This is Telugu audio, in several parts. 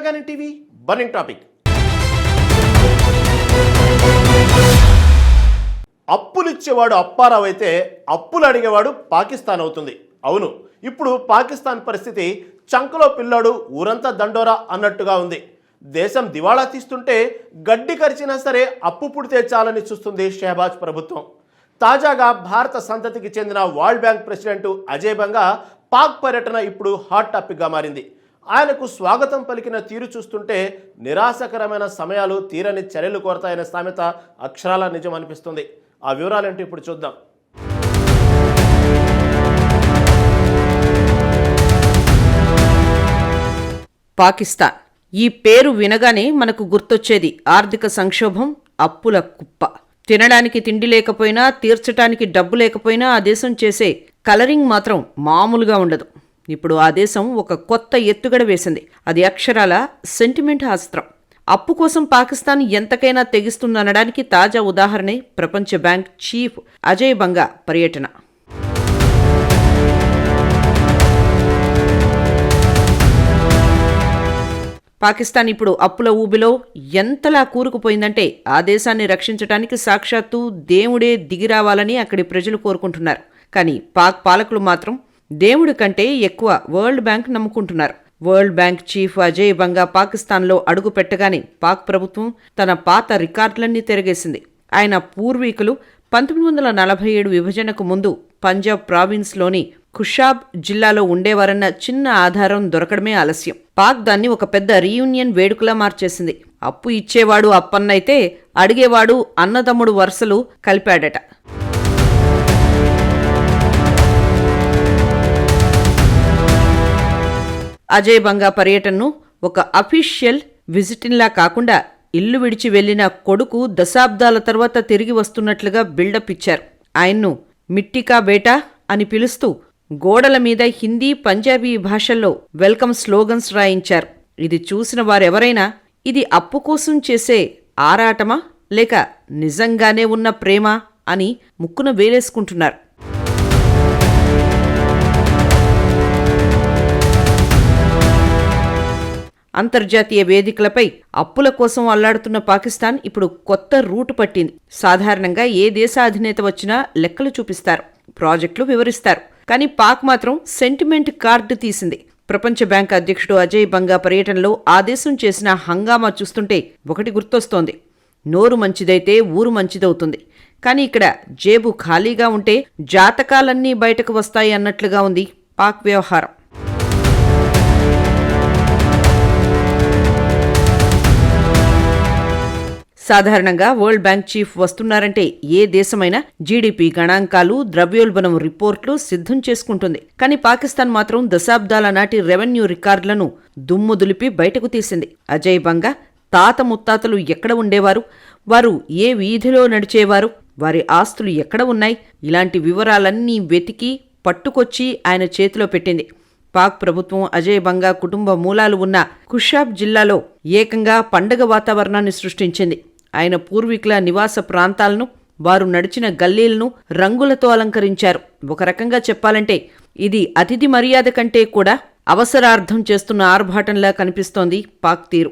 ప్రజాగాని టీవీ బర్నింగ్ టాపిక్. అప్పులిచ్చేవాడు అప్పారావు అయితే అప్పులు అడిగేవాడు పాకిస్తాన్ అవుతుంది. అవును, ఇప్పుడు పాకిస్తాన్ పరిస్థితి చంకలో పిల్లాడు ఊరంతా దండోరా అన్నట్టుగా ఉంది. దేశం దివాళా తీస్తుంటే గడ్డి కరిచినా సరే అప్పు పుడితే చాలని చూస్తుంది షహబాజ్ ప్రభుత్వం. తాజాగా భారత సంతతికి చెందిన world bank president Ajay Banga Pak పర్యటన ఇప్పుడు హాట్ టాపిక్గా మారింది. ఆయనకు స్వాగతం పలికిన తీరు చూస్తుంటే నిరాశకరమైన సమయాలు తీరని చర్యలు కోరతాయనే సామెత అక్షరాల నిజం అనిపిస్తుంది. ఆ వివరాలేంటో ఇప్పుడు చూద్దాం. పాకిస్తాన్ ఈ పేరు వినగానే మనకు గుర్తొచ్చేది ఆర్థిక సంక్షోభం, అప్పుల కుప్ప. తినడానికి తిండి లేకపోయినా, తీర్చడానికి డబ్బు లేకపోయినా ఆ దేశం చేసే కలరింగ్ మాత్రం మామూలుగా ఉండదు. ఇప్పుడు ఆ దేశం ఒక కొత్త ఎత్తుగడ వేసింది. అది అక్షరాల సెంటిమెంట్ అస్త్రం. అప్పు కోసం పాకిస్తాన్ ఎంతకైనా తెగిస్తుందనడానికి తాజా ఉదాహరణే ప్రపంచ బ్యాంక్ చీఫ్ అజయ్ బంగా పర్యటన. పాకిస్తాన్ ఇప్పుడు అప్పుల ఊబిలో ఎంతలా కూరుకుపోయిందంటే ఆ దేశాన్ని రక్షించడానికి సాక్షాత్తు దేవుడే దిగిరావాలని అక్కడి ప్రజలు కోరుకుంటున్నారు. కానీ పాక్ పాలకులు మాత్రం దేవుడి కంటే ఎక్కువ వరల్డ్ బ్యాంక్ నమ్ముకుంటున్నారు. World bank chief Ajay Banga పాకిస్తాన్లో అడుగు పెట్టగానే పాక్ ప్రభుత్వం తన పాత రికార్డులన్నీ తిరగేసింది. ఆయన పూర్వీకులు 1947 విభజనకు ముందు పంజాబ్ ప్రావిన్స్లోని ఖుషాబ్ జిల్లాలో ఉండేవారన్న చిన్న ఆధారం దొరకడమే ఆలస్యం. పాక్ దాన్ని ఒక పెద్ద రీయూనియన్ వేడుకలా మార్చేసింది. అప్పు ఇచ్చేవాడు అప్పన్నైతే అడిగేవాడు అన్నదమ్ముడు వరుసలు కలిపాడట. అజయ్ బంగా పర్యటనను ఒక అఫీషియల్ విజిటింగ్లా కాకుండా ఇల్లు విడిచి వెళ్లిన కొడుకు దశాబ్దాల తర్వాత తిరిగి వస్తున్నట్లుగా బిల్డప్ ఇచ్చారు. ఆయన్ను మిట్టికా బేటా అని పిలుస్తూ గోడల మీద హిందీ, పంజాబీ భాషల్లో వెల్కమ్ స్లోగన్స్ రాయించారు. ఇది చూసిన వారెవరైనా ఇది అప్పు కోసం చేసే ఆరాటమా లేక నిజంగానే ఉన్న ప్రేమ అని ముక్కున వేలేసుకుంటున్నారు. అంతర్జాతీయ వేదికలపై అప్పుల కోసం అల్లాడుతున్న పాకిస్తాన్ ఇప్పుడు కొత్త రూటు పట్టింది. సాధారణంగా ఏ దేశ అధినేత వచ్చినా లెక్కలు చూపిస్తారు, ప్రాజెక్టులు వివరిస్తారు. కానీ పాక్ మాత్రం సెంటిమెంట్ కార్డు తీసింది. ప్రపంచ బ్యాంక్ అధ్యక్షుడు అజయ్ బంగా పర్యటనలో ఆ దేశం చేసిన హంగామా చూస్తుంటే ఒకటి గుర్తొస్తోంది: నోరు మంచిదైతే ఊరు మంచిదవుతుంది. కానీ ఇక్కడ జేబు ఖాళీగా ఉంటే జాతకాలన్నీ బయటకు వస్తాయి అన్నట్లుగా ఉంది పాక్ వ్యవహారం. సాధారణంగా వరల్డ్ బ్యాంక్ చీఫ్ వస్తున్నారంటే ఏ దేశమైనా జీడీపీ గణాంకాలు, ద్రవ్యోల్బణం రిపోర్ట్లు సిద్ధం చేసుకుంటుంది. కానీ పాకిస్తాన్ మాత్రం దశాబ్దాల నాటి రెవెన్యూ రికార్డులను దుమ్ము దులిపి బయటకు తీసింది. అజయ్ బంగా తాత ముత్తాతలు ఎక్కడ ఉండేవారు, వారు ఏ వీధిలో నడిచేవారు, వారి ఆస్తులు ఎక్కడ ఉన్నాయి, ఇలాంటి వివరాలన్నీ వెతికి పట్టుకొచ్చి ఆయన చేతిలో పెట్టింది. పాక్ ప్రభుత్వం అజయ్ బంగా కుటుంబ మూలాలు ఉన్న ఖుషాబ్ జిల్లాలో ఏకంగా పండగ వాతావరణాన్ని సృష్టించింది. ఆయన పూర్వీకుల నివాస ప్రాంతాలను, వారు నడిచిన గల్లీలను రంగులతో అలంకరించారు. ఒక రకంగా చెప్పాలంటే ఇది అతిథి మర్యాద కంటే కూడా అవసరార్థం చేస్తున్న ఆర్భాటంలా కనిపిస్తోంది పాక్ తీరు.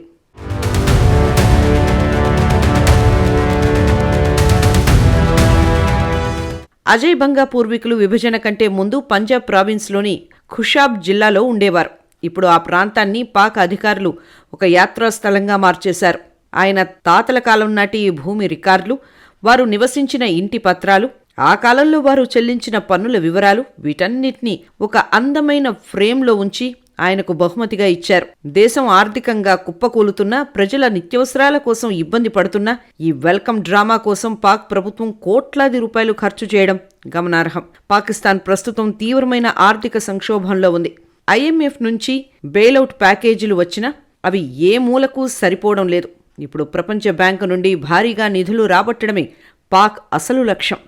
అజయ్ బంగా పూర్వీకులు విభజన కంటే ముందు పంజాబ్ ప్రావిన్స్లోని ఖుషాబ్ జిల్లాలో ఉండేవారు. ఇప్పుడు ఆ ప్రాంతాన్ని పాక్ అధికారులు ఒక యాత్రాస్థలంగా మార్చేశారు. ఆయన తాతల కాలం నాటి ఈ భూమి రికార్డులు, వారు నివసించిన ఇంటి పత్రాలు, ఆ కాలంలో వారు చెల్లించిన పన్నుల వివరాలు, వీటన్నిటినీ ఒక అందమైన ఫ్రేమ్లో ఉంచి ఆయనకు బహుమతిగా ఇచ్చారు. దేశం ఆర్థికంగా కుప్పకూలుతున్నా, ప్రజల నిత్యవసరాల కోసం ఇబ్బంది పడుతున్నా ఈ వెల్కమ్ డ్రామా కోసం పాక్ ప్రభుత్వం కోట్లాది రూపాయలు ఖర్చు చేయడం గమనార్హం. పాకిస్తాన్ ప్రస్తుతం తీవ్రమైన ఆర్థిక సంక్షోభంలో ఉంది. IMF నుంచి బెయిలౌట్ ప్యాకేజీలు వచ్చినా అవి ఏ మూలకు సరిపోవడం లేదు. ఇప్పుడు ప్రపంచ బ్యాంకు నుండి భారీగా నిధులు రాబట్టడమే పాక్ అసలు లక్ష్యం.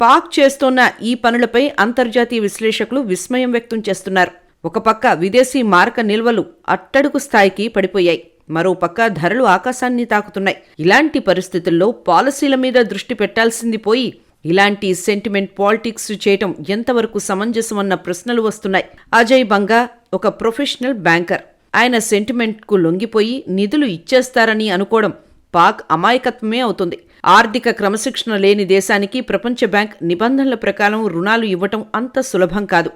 పాక్ చేస్తోన్న ఈ పనులపై అంతర్జాతీయ విశ్లేషకులు విస్మయం వ్యక్తం చేస్తున్నారు. ఒక పక్క విదేశీ మారక నిల్వలు అట్టడుగు స్థాయికి పడిపోయాయి, మరో పక్క ధరలు ఆకాశాన్ని తాకుతున్నాయి. ఇలాంటి పరిస్థితుల్లో పాలసీల మీద దృష్టి పెట్టాల్సింది పోయి ఇలాంటి సెంటిమెంట్ పాలిటిక్స్ చేయటం ఎంతవరకు సమంజసమన్న ప్రశ్నలు వస్తున్నాయి. అజయ్ బంగా ఒక ప్రొఫెషనల్ బ్యాంకర్. ఆయన సెంటిమెంట్కు లొంగిపోయి నిధులు ఇచ్చేస్తారని అనుకోవడం పాక్ అమాయకత్వమే అవుతుంది. ఆర్థిక క్రమశిక్షణ లేని దేశానికి ప్రపంచ బ్యాంక్ నిబంధనల ప్రకారం రుణాలు ఇవ్వటం అంత సులభం కాదు.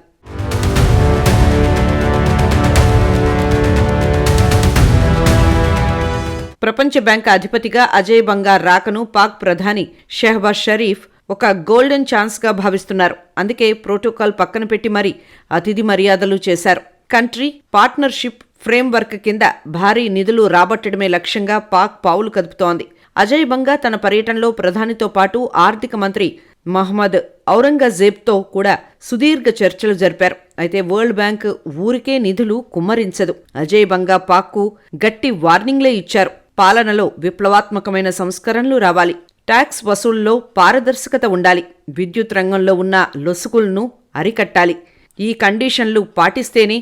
ప్రపంచ బ్యాంక్ అధిపతిగా అజయ్ బంగా రాకను పాక్ ప్రధాని షెహబాజ్ షరీఫ్ ఒక గోల్డెన్ ఛాన్స్గా భావిస్తున్నారు. అందుకే ప్రోటోకాల్ పక్కన పెట్టి మరీ అతిథి మర్యాదలు చేశారు. కంట్రీ పార్ట్నర్షిప్ ఫ్రేమ్వర్క్ కింద భారీ నిధులు రాబట్టడమే లక్ష్యంగా పాక్ పావులు కదుపుతోంది. అజయ్ బంగా తన పర్యటనలో ప్రధానితో పాటు ఆర్థిక మంత్రి మహ్మద్ ఔరంగజేబ్తో కూడా సుదీర్ఘ చర్చలు జరిపారు. అయితే వరల్డ్ బ్యాంక్ ఊరికే నిధులు కుమ్మరించదు. అజయ్ బంగా పాక్కు గట్టి వార్నింగ్లే ఇచ్చారు. పాలనలో విప్లవాత్మకమైన సంస్కరణలు రావాలి, ట్యాక్స్ వసూల్లో పారదర్శకత ఉండాలి, విద్యుత్ రంగంలో ఉన్న లొసుగులను అరికట్టాలి. ఈ కండిషన్లు పాటిస్తేనే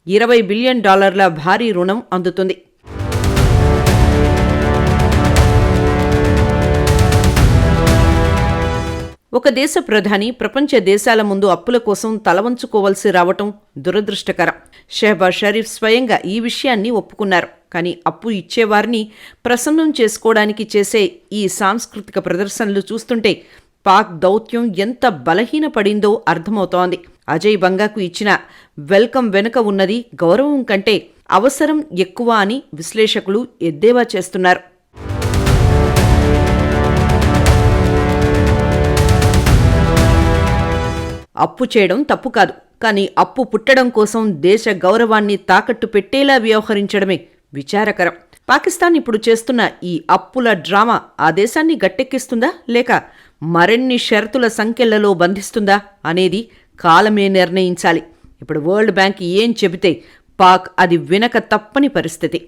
$20 బిలియన్ భారీ రుణం అందుతుంది. ఒక దేశ ప్రధాని ప్రపంచ దేశాల ముందు అప్పుల కోసం తలవంచుకోవలసి రావటం దురదృష్టకరం. షెహబాజ్ షరీఫ్ స్వయంగా ఈ విషయాన్ని ఒప్పుకున్నారు. కానీ అప్పు ఇచ్చేవారిని ప్రసన్నం చేసుకోవడానికి చేసే ఈ సాంస్కృతిక ప్రదర్శనలు చూస్తుంటే పాక్ దౌత్యం ఎంత బలహీనపడిందో అర్థమవుతోంది. అజయ్ బంగాకు ఇచ్చిన వెల్కమ్ వెనుక ఉన్నది గౌరవం కంటే అవసరం ఎక్కువ అని విశ్లేషకులు ఎద్దేవా చేస్తున్నారు. అప్పు చేయడం తప్పు కాదు, కానీ అప్పు పుట్టడం కోసం దేశ గౌరవాన్ని తాకట్టు పెట్టేలా వ్యవహరించడమే విచారకరం. పాకిస్తాన్ ఇప్పుడు చేస్తున్న ఈ అప్పుల డ్రామా ఆ దేశాన్ని గట్టెక్కిస్తుందా లేక మరిన్ని షరతుల సంకెళ్లలో బంధిస్తుందా అనేది కాలమే నిర్ణయించాలి. ఇప్పుడు వరల్డ్ బ్యాంక్ ఏం చెబితే పాక్ అది వినక తప్పని పరిస్థితి.